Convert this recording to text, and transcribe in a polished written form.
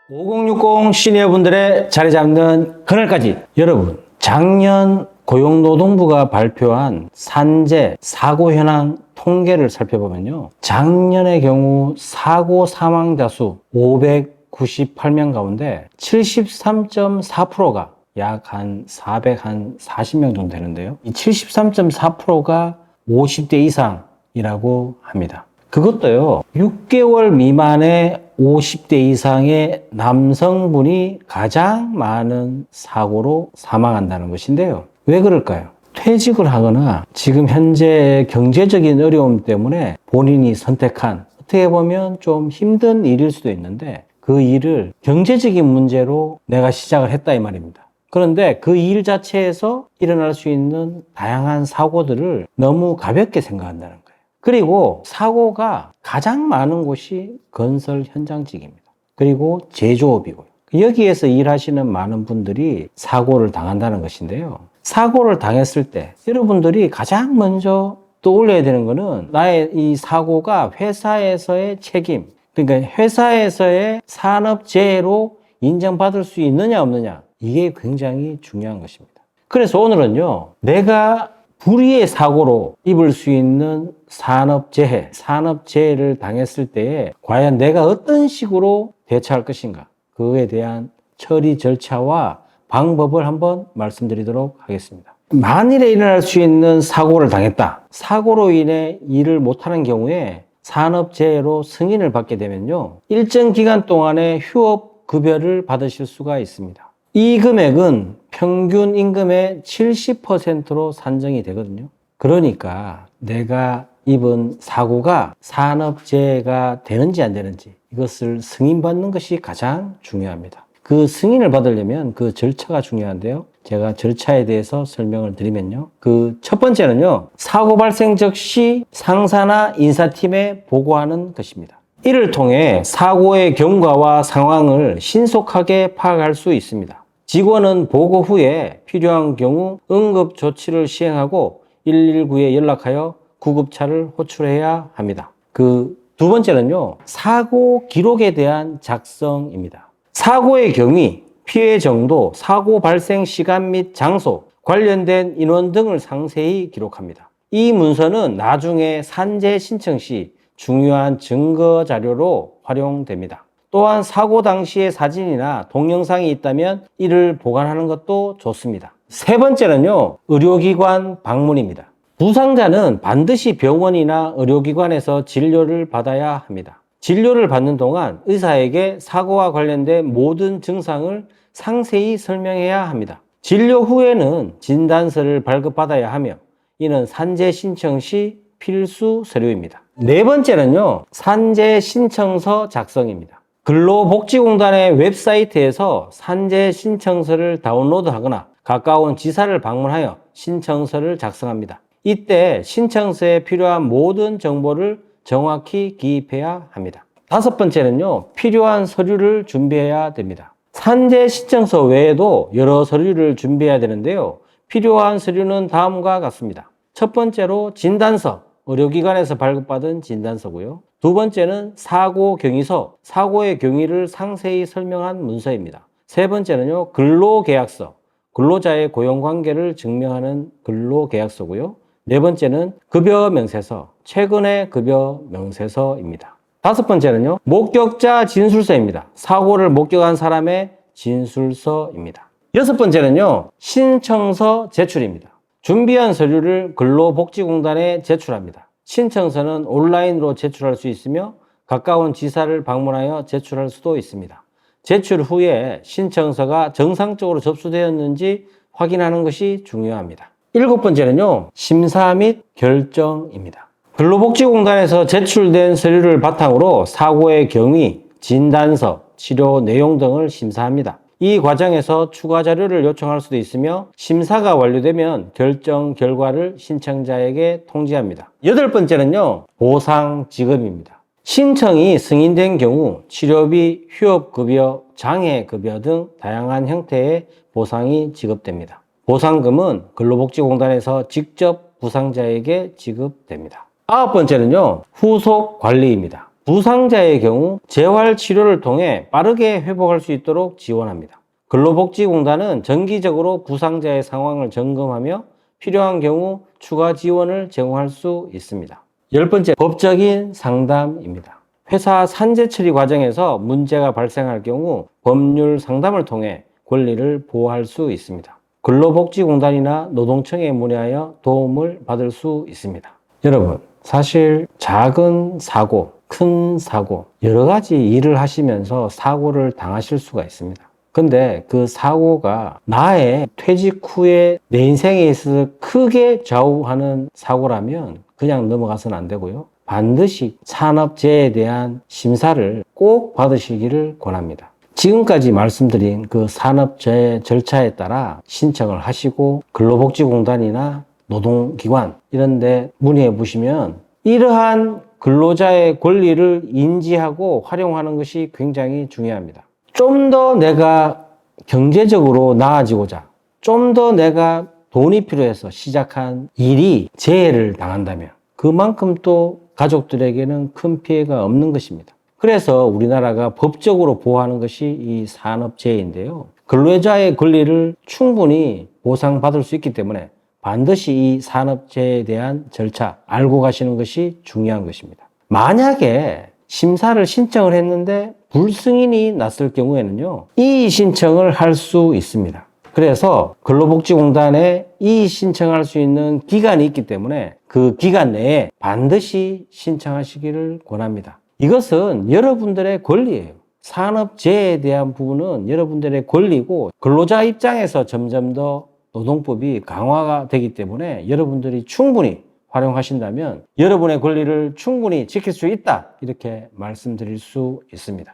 5060 시니어분들의 자리 잡는 그날까지, 여러분, 작년 고용노동부가 발표한 산재 사고 현황 통계를 살펴보면요, 작년의 경우 사고 사망자 수 598명 가운데 73.4%가 약 한 440명 정도 되는데요, 이 73.4%가 50대 이상이라고 합니다. 그것도요, 6개월 미만의 50대 이상의 남성분이 가장 많은 사고로 사망한다는 것인데요. 왜 그럴까요? 퇴직을 하거나 지금 현재 경제적인 어려움 때문에 본인이 선택한, 어떻게 보면 좀 힘든 일일 수도 있는데 그 일을 경제적인 문제로 내가 시작을 했다 이 말입니다. 그런데 그 일 자체에서 일어날 수 있는 다양한 사고들을 너무 가볍게 생각한다는 거예요. 그리고 사고가 가장 많은 곳이 건설 현장직입니다. 그리고 제조업이고요. 여기에서 일하시는 많은 분들이 사고를 당한다는 것인데요. 사고를 당했을 때 여러분들이 가장 먼저 떠올려야 되는 거는 나의 이 사고가 회사에서의 책임, 그러니까 회사에서의 산업재해로 인정받을 수 있느냐 없느냐, 이게 굉장히 중요한 것입니다. 그래서 오늘은요, 내가 불의의 사고로 입을 수 있는 산업재해, 산업재해를 당했을 때에 과연 내가 어떤 식으로 대처할 것인가, 그에 대한 처리 절차와 방법을 한번 말씀드리도록 하겠습니다. 만일에 일어날 수 있는 사고를 당했다, 사고로 인해 일을 못하는 경우에 산업재해로 승인을 받게 되면요, 일정 기간 동안의 휴업급여를 받으실 수가 있습니다. 이 금액은 평균 임금의 70%로 산정이 되거든요. 그러니까 내가 입은 사고가 산업재해가 되는지 안 되는지, 이것을 승인받는 것이 가장 중요합니다. 그 승인을 받으려면 그 절차가 중요한데요, 제가 절차에 대해서 설명을 드리면요, 그 첫 번째는요, 사고 발생 즉시 상사나 인사팀에 보고하는 것입니다. 이를 통해 사고의 경과와 상황을 신속하게 파악할 수 있습니다. 직원은 보고 후에 필요한 경우 응급 조치를 시행하고 119에 연락하여 구급차를 호출해야 합니다. 그 두 번째는요, 사고 기록에 대한 작성입니다. 사고의 경위, 피해 정도, 사고 발생 시간 및 장소, 관련된 인원 등을 상세히 기록합니다. 이 문서는 나중에 산재 신청 시 중요한 증거 자료로 활용됩니다. 또한 사고 당시의 사진이나 동영상이 있다면 이를 보관하는 것도 좋습니다. 세 번째는요, 의료기관 방문입니다. 부상자는 반드시 병원이나 의료기관에서 진료를 받아야 합니다. 진료를 받는 동안 의사에게 사고와 관련된 모든 증상을 상세히 설명해야 합니다. 진료 후에는 진단서를 발급받아야 하며 이는 산재 신청 시 필수 서류입니다. 네 번째는요, 산재 신청서 작성입니다. 근로복지공단의 웹사이트에서 산재 신청서를 다운로드하거나 가까운 지사를 방문하여 신청서를 작성합니다. 이때 신청서에 필요한 모든 정보를 정확히 기입해야 합니다. 다섯 번째는요, 필요한 서류를 준비해야 됩니다. 산재 신청서 외에도 여러 서류를 준비해야 되는데요, 필요한 서류는 다음과 같습니다. 첫 번째로 진단서, 의료기관에서 발급받은 진단서고요. 두 번째는 사고 경위서, 사고의 경위를 상세히 설명한 문서입니다. 세 번째는요, 근로계약서, 근로자의 고용관계를 증명하는 근로계약서고요. 네 번째는 급여 명세서, 최근의 급여 명세서입니다. 다섯 번째는요, 목격자 진술서입니다. 사고를 목격한 사람의 진술서입니다. 여섯 번째는요, 신청서 제출입니다. 준비한 서류를 근로복지공단에 제출합니다. 신청서는 온라인으로 제출할 수 있으며 가까운 지사를 방문하여 제출할 수도 있습니다. 제출 후에 신청서가 정상적으로 접수되었는지 확인하는 것이 중요합니다. 일곱 번째는요, 심사 및 결정입니다. 근로복지공단에서 제출된 서류를 바탕으로 사고의 경위, 진단서, 치료 내용 등을 심사합니다. 이 과정에서 추가 자료를 요청할 수도 있으며 심사가 완료되면 결정 결과를 신청자에게 통지합니다. 여덟 번째는요, 보상 지급입니다. 신청이 승인된 경우 치료비, 휴업급여, 장애급여 등 다양한 형태의 보상이 지급됩니다. 보상금은 근로복지공단에서 직접 부상자에게 지급됩니다. 아홉 번째는요, 후속 관리입니다. 부상자의 경우 재활 치료를 통해 빠르게 회복할 수 있도록 지원합니다. 근로복지공단은 정기적으로 부상자의 상황을 점검하며 필요한 경우 추가 지원을 제공할 수 있습니다. 10번째, 법적인 상담입니다. 회사 산재 처리 과정에서 문제가 발생할 경우 법률 상담을 통해 권리를 보호할 수 있습니다. 근로복지공단이나 노동청에 문의하여 도움을 받을 수 있습니다. 여러분, 사실 작은 사고, 큰 사고, 여러 가지 일을 하시면서 사고를 당하실 수가 있습니다. 근데 그 사고가 나의 퇴직 후에 내 인생에 있어서 크게 좌우하는 사고라면 그냥 넘어가서는 안 되고요. 반드시 산업재해에 대한 심사를 꼭 받으시기를 권합니다. 지금까지 말씀드린 그 산업재해 절차에 따라 신청을 하시고 근로복지공단이나 노동기관 이런 데 문의해 보시면 이러한 근로자의 권리를 인지하고 활용하는 것이 굉장히 중요합니다. 좀 더 내가 경제적으로 나아지고자, 좀 더 내가 돈이 필요해서 시작한 일이 재해를 당한다면 그만큼 또 가족들에게는 큰 피해가 없는 것입니다. 그래서 우리나라가 법적으로 보호하는 것이 이 산업재해인데요. 근로자의 권리를 충분히 보상받을 수 있기 때문에 반드시 이 산업재해에 대한 절차 알고 가시는 것이 중요한 것입니다. 만약에 심사를 신청을 했는데 불승인이 났을 경우에는요, 이의 신청을 할 수 있습니다. 그래서 근로복지공단에 이의 신청할 수 있는 기간이 있기 때문에 그 기간 내에 반드시 신청하시기를 권합니다. 이것은 여러분들의 권리예요. 산업재해에 대한 부분은 여러분들의 권리고 근로자 입장에서 점점 더 노동법이 강화가 되기 때문에 여러분들이 충분히 활용하신다면 여러분의 권리를 충분히 지킬 수 있다, 이렇게 말씀드릴 수 있습니다.